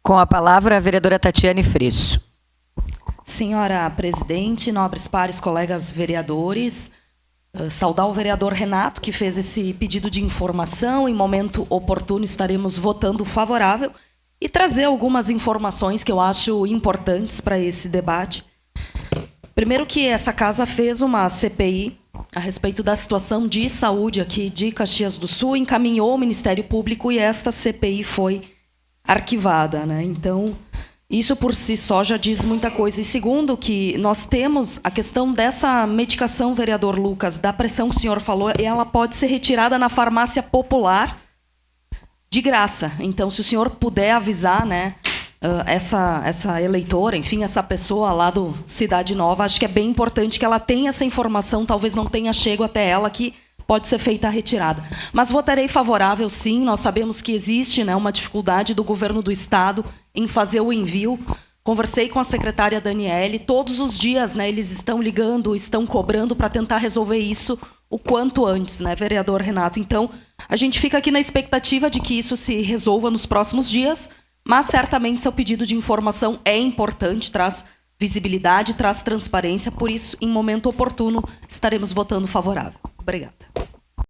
Com a palavra, a vereadora Tatiane Freixo. Senhora presidente, nobres pares, colegas vereadores, saudar o vereador Renato, que fez esse pedido de informação. Em momento oportuno estaremos votando favorável e trazer algumas informações que eu acho importantes para esse debate. Primeiro que essa casa fez uma CPI a respeito da situação de saúde aqui de Caxias do Sul, encaminhou ao Ministério Público e esta CPI foi arquivada, né? Então, isso por si só já diz muita coisa. E segundo, que nós temos a questão dessa medicação, vereador Lucas, da pressão que o senhor falou, e ela pode ser retirada na farmácia popular de graça. Então, se o senhor puder avisar, né, essa eleitora, enfim, essa pessoa lá do Cidade Nova, acho que é bem importante que ela tenha essa informação, talvez não tenha chego até ela, que pode ser feita a retirada. Mas votarei favorável, sim. Nós sabemos que existe, né, uma dificuldade do governo do Estado em fazer o envio. Conversei com a secretária Daniele. Todos os dias, né, eles estão ligando, estão cobrando para tentar resolver isso o quanto antes, né, vereador Renato? Então, a gente fica aqui na expectativa de que isso se resolva nos próximos dias, mas certamente seu pedido de informação é importante, traz visibilidade, traz transparência. Por isso, em momento oportuno, estaremos votando favorável. Obrigada.